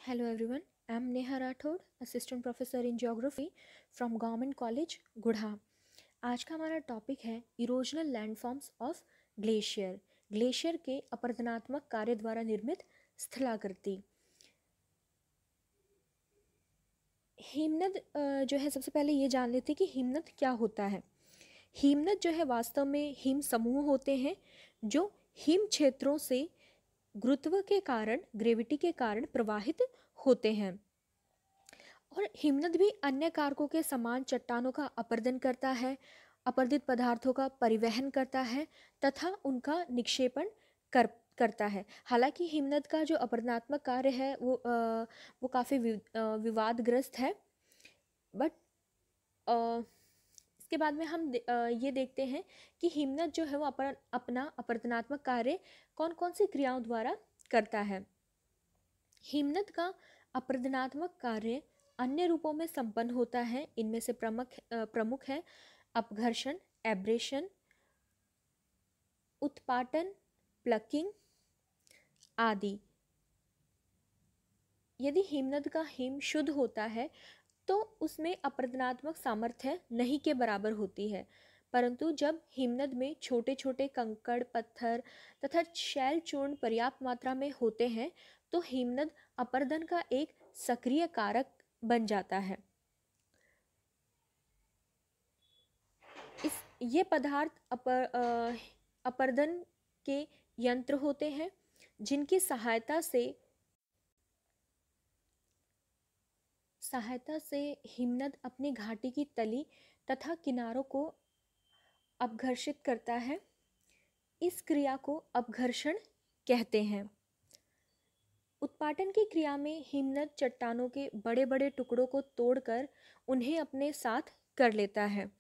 Hello everyone, I am Neha Rathod, Assistant Professor in Geography from Government College, Gudha. आज का हमारा topic है erosional landforms of glacier. Glacier के अपरदनात्मक कार्य द्वारा निर्मित स्थलाकृति। हिमनद जो है, सबसे पहले ये जान लेते हैं कि हिमनद क्या होता है। हिमनद जो है वास्तव में हिम समूह होते हैं जो हिम क्षेत्रों से गुरुत्व के कारण, ग्रेविटी के कारण प्रवाहित होते हैं। और हिमनद भी अन्य कारकों के समान चट्टानों का अपरदन करता है, अपरदित पदार्थों का परिवहन करता है तथा उनका निक्षेपण करता है। हालांकि हिमनद का जो अपरदनात्मक कार्य है वो काफ़ी विवादग्रस्त है। बट इसके बाद में हम ये देखते हैं कि हिमनद जो है वो अपना अपरदनात्मक कार्य कौन कौन सी क्रियाओं द्वारा करता है। हिमनद का अपरदनात्मक कार्य अन्य रूपों में संपन्न होता है। इनमें से प्रमुख है अपघर्षण, एब्रेशन, उत्पाटन, प्लकिंग आदि। यदि हिमनद का हिम शुद्ध होता है तो उसमें अपरदनात्मक सामर्थ्य नहीं के बराबर होती है, परंतु जब हिमनद में छोटे छोटे कंकड़, पत्थर तथा शैल चूर्ण पर्याप्त मात्रा में होते हैं तो हिमनद अपरदन का एक सक्रिय कारक बन जाता है। ये पदार्थ अपरदन के यंत्र होते हैं जिनकी सहायता से हिमनद अपनी घाटी की तली तथा किनारों को अपघर्षित करता है। इस क्रिया को अपघर्षण कहते हैं। उत्पाटन की क्रिया में हिमनद चट्टानों के बड़े बड़े टुकड़ों को तोड़कर उन्हें अपने साथ कर लेता है।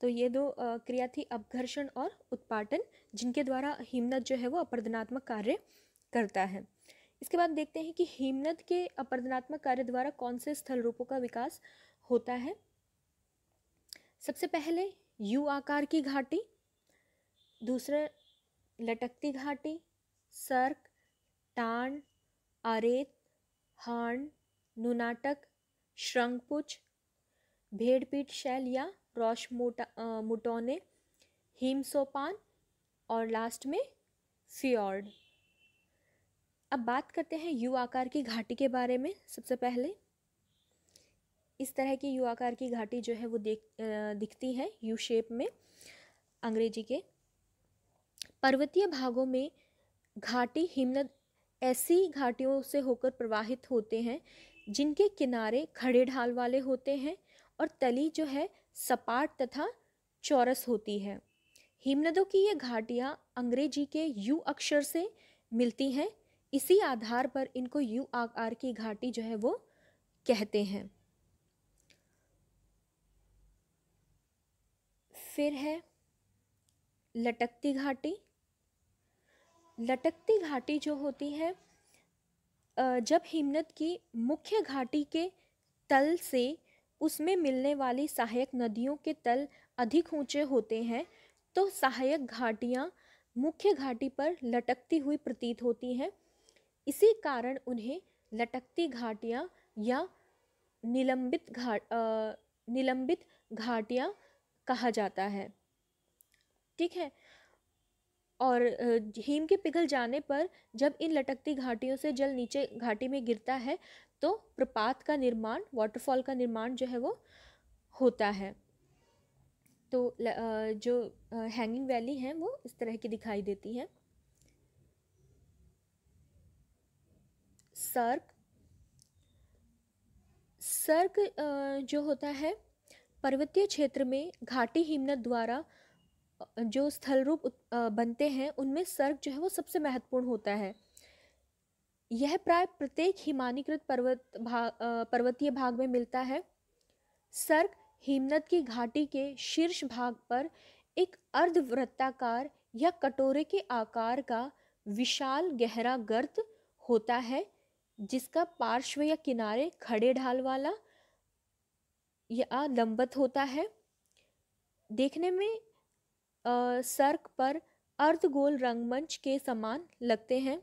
तो ये दो क्रिया थी, अपघर्षण और उत्पाटन, जिनके द्वारा हिमनद जो है वो अपरदनात्मक कार्य करता है। इसके बाद देखते हैं कि हिमनद के अपरदनात्मक कार्य द्वारा कौन से स्थल रूपों का विकास होता है। सबसे पहले यू आकार की घाटी, दूसरा लटकती घाटी, सर्क, टांड, आरेत, हार्न, नुनाटक, श्रृंगपुच्छ, भेड़पीठ शैल या रॉश मुटौने, हिमसोपान और लास्ट में फियोर्ड। अब बात करते हैं यू आकार की घाटी के बारे में। सबसे पहले इस तरह की यू आकार की घाटी जो है वो दिखती है यू शेप में अंग्रेजी के। पर्वतीय भागों में घाटी हिमनद ऐसी घाटियों से होकर प्रवाहित होते हैं जिनके किनारे खड़े ढाल वाले होते हैं और तली जो है सपाट तथा चौरस होती है। हिमनदों की ये घाटियाँ अंग्रेजी के यू अक्षर से मिलती हैं। इसी आधार पर इनको यू आकार की घाटी जो है वो कहते हैं। फिर है लटकती घाटी। लटकती घाटी जो होती है, जब हिमनद की मुख्य घाटी के तल से उसमें मिलने वाली सहायक नदियों के तल अधिक ऊंचे होते हैं तो सहायक घाटियाँ मुख्य घाटी पर लटकती हुई प्रतीत होती हैं। इसी कारण उन्हें लटकती घाटियाँ या निलंबित घाटियाँ कहा जाता है। ठीक है। और हिम के पिघल जाने पर जब इन लटकती घाटियों से जल नीचे घाटी में गिरता है तो प्रपात का निर्माण, वाटरफॉल का निर्माण जो है वो होता है। तो जो हैंगिंग वैली हैं वो इस तरह की दिखाई देती हैं। सर्क जो होता है पर्वतीय क्षेत्र में घाटी हिमनद द्वारा जो स्थल रूप बनते हैं उनमें सर्क जो है वो सबसे महत्वपूर्ण होता है। यह प्राय प्रत्येक हिमानीकृत पर्वतीय भाग में मिलता है। सर्क हिमनद की घाटी के शीर्ष भाग पर एक अर्धवृत्ताकार या कटोरे के आकार का विशाल गहरा गर्त होता है जिसका पार्श्व या किनारे खड़े ढाल वाला या लंबवत होता है। देखने में सर्क पर अर्धगोल रंगमंच के समान लगते हैं।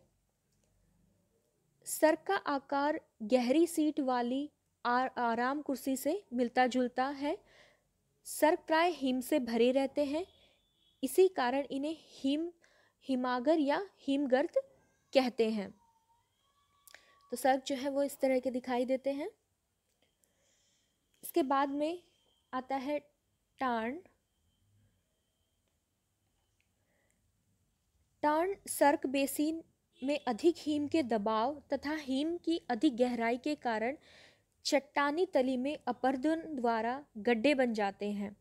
सर्क का आकार गहरी सीट वाली आराम कुर्सी से मिलता जुलता है। सर्क प्राय हिम से भरे रहते हैं, इसी कारण इन्हें हिमागर या हिमगर्त कहते हैं। तो सर्क जो है वो इस तरह के दिखाई देते हैं। इसके बाद में आता है टार्न। टार्न सर्क बेसिन में अधिक हिम के दबाव तथा हिम की अधिक गहराई के कारण चट्टानी तली में अपरदन द्वारा गड्ढे बन जाते हैं।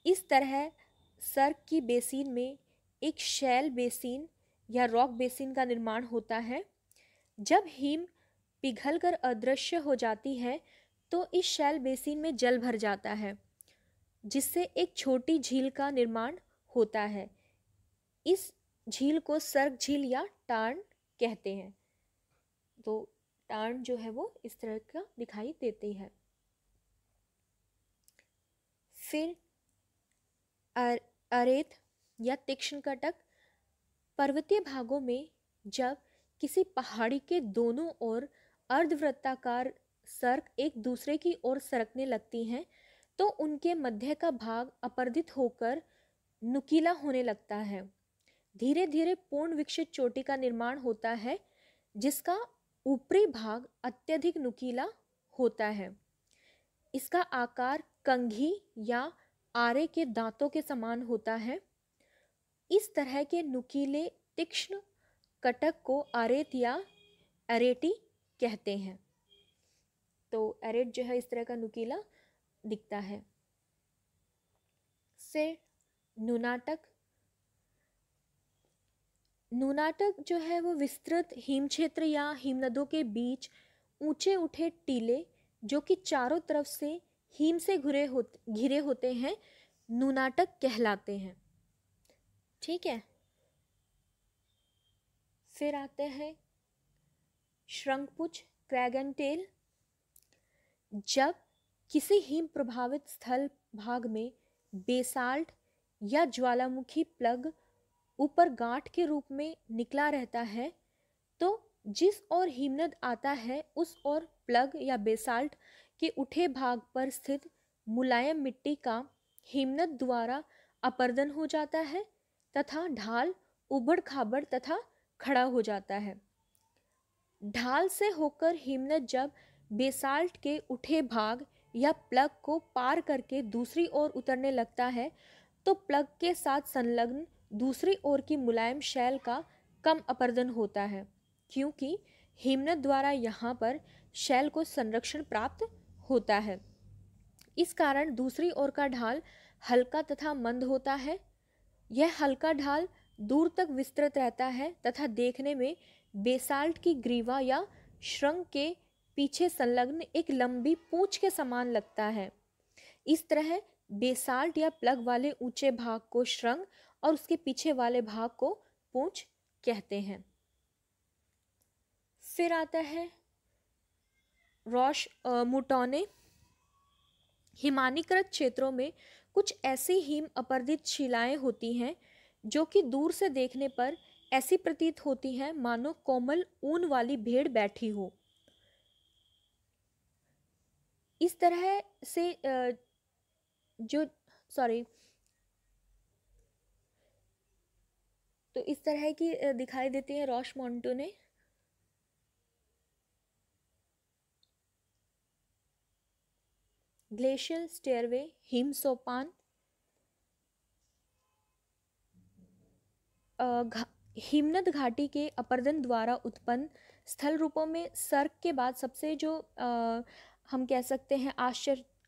इस तरह सर्क की बेसिन में एक शैल बेसिन या रॉक बेसिन का निर्माण होता है। जब हिम पिघलकर अदृश्य हो जाती है तो इस शैल बेसिन में जल भर जाता है, जिससे एक छोटी झील का निर्माण होता है। इस झील को सर्क झील या टार्न कहते हैं। तो टार्न जो है वो इस तरह का दिखाई देती है। फिर अरेत या तीक्ष्ण कटक। पर्वतीय भागों में जब किसी पहाड़ी के दोनों ओर अर्धवृत्ताकार सर्क एक दूसरे की ओर सरकने लगती हैं तो उनके मध्य का भाग अपर्दित होकर नुकीला होने लगता है। धीरे धीरे पूर्ण विकसित चोटी का निर्माण होता है, जिसका ऊपरी भाग अत्यधिक नुकीला होता है। इसका आकार कंघी या आरे के दांतों के समान होता है। इस तरह के नुकीले तीक्ष्ण कटक को अरेत या अरेटी कहते हैं। तो अरेट जो है इस तरह का नुकीला दिखता है। से नुनाटक। नुनाटक जो है वो विस्तृत हिम क्षेत्र या हिमनदों के बीच ऊंचे उठे टीले जो कि चारों तरफ से हिम से घिरे होते हैं, नुनाटक कहलाते हैं। ठीक है। फिर आते हैं शृंगपुच्छ, क्रैग एंड टेल। जब किसी हिम प्रभावित स्थल भाग में बेसाल्ट या ज्वालामुखी प्लग ऊपर गांठ के रूप में निकला रहता है तो जिस ओर हिमनद आता है उस ओर प्लग या बेसाल्ट के उठे भाग पर स्थित मुलायम मिट्टी का हिमनद द्वारा अपर्दन हो जाता है तथा ढाल उबड़ खाबड़ तथा खड़ा हो जाता है। ढाल से होकर हिमनद जब बेसाल्ट के उठे भाग या प्लग को पार करके दूसरी ओर उतरने लगता है तो प्लग के साथ संलग्न दूसरी ओर की मुलायम शैल का कम अपर्दन होता है, क्योंकि हिमनद द्वारा यहाँ पर शैल को संरक्षण प्राप्त होता है। इस कारण दूसरी ओर का ढाल हल्का तथा मंद होता है। यह हल्का ढाल दूर तक विस्तृत रहता है तथा देखने में बेसाल्ट की ग्रीवा या श्रृंग के पीछे संलग्न एक लंबी पूंछ के समान लगता है। इस तरह बेसाल्ट या प्लग वाले ऊंचे भाग को श्रृंग और उसके पीछे वाले भाग को पूंछ कहते हैं। फिर आता है रॉश मुटौने। हिमानीकृत क्षेत्रों में कुछ ऐसी हिम अपर्दित शिलाएं होती हैं जो कि दूर से देखने पर ऐसी प्रतीत होती हैं मानो कोमल ऊन वाली भेड़ बैठी हो। इस तरह से तो इस तरह की दिखाई देती है रॉश मोंटोने। ग्लेशियल स्टेयरवे, हिम सोपान। हिमनद घाटी के अपर्दन द्वारा उत्पन्न स्थल रूपों में सर्क के बाद सबसे जो हम कह सकते हैं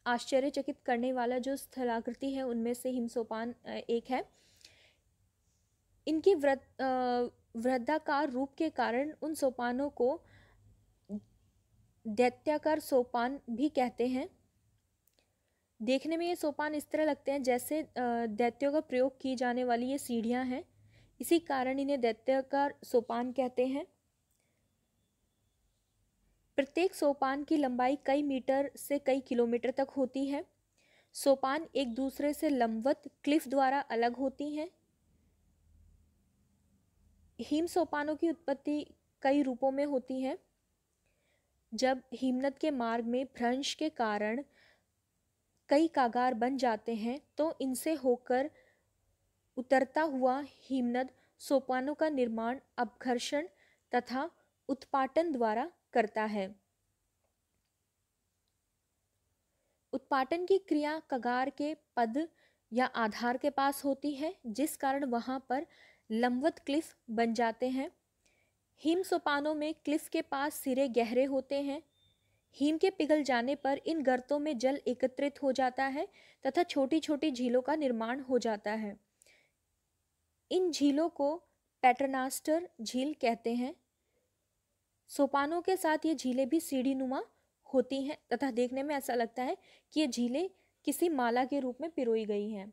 आश्चर्यचकित करने वाला जो स्थलाकृति है उनमें से हिमसोपान एक है। इनकी वृत्ताकार रूप के कारण उन सोपानों को दैत्याकार सोपान भी कहते हैं। देखने में ये सोपान इस तरह लगते हैं जैसे दैत्यों का प्रयोग की जाने वाली ये सीढ़ियां हैं, इसी कारण इन्हें दैत्याकार सोपान कहते हैं। प्रत्येक सोपान की लंबाई कई मीटर से कई किलोमीटर तक होती है। सोपान एक दूसरे से लंबवत क्लिफ द्वारा अलग होती हैं। हिम सोपानों की उत्पत्ति कई रूपों में होती है। जब हिमनद के मार्ग में भ्रंश के कारण कई कागार बन जाते हैं तो इनसे होकर उतरता हुआ हिमनद सोपानों का निर्माण अपघर्षण तथा उत्पाटन द्वारा करता है। उत्पाटन की क्रिया कगार के पद या आधार के पास होती है, जिस कारण वहां पर लंबवत क्लिफ बन जाते हैं। हिम सोपानों में क्लिफ के पास सिरे गहरे होते हैं। हिम के पिघल जाने पर इन गर्तों में जल एकत्रित हो जाता है तथा छोटी छोटी झीलों का निर्माण हो जाता है। इन झीलों को पैटर्नास्टर झील कहते हैं। सोपानों के साथ ये झीलें भी सीढ़ी नुमा होती हैं तथा देखने में ऐसा लगता है कि ये झीलें किसी माला के रूप में पिरोई गई हैं।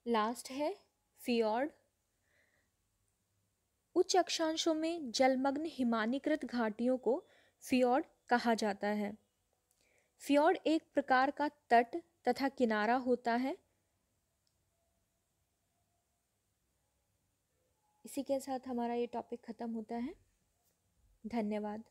लास्ट है फियोर्ड। उच्च अक्षांशों में जलमग्न हिमानीकृत घाटियों को फियोर्ड कहा जाता है। फियोर्ड एक प्रकार का तट तथा किनारा होता है। इसी के साथ हमारा ये टॉपिक खत्म होता है। धन्यवाद।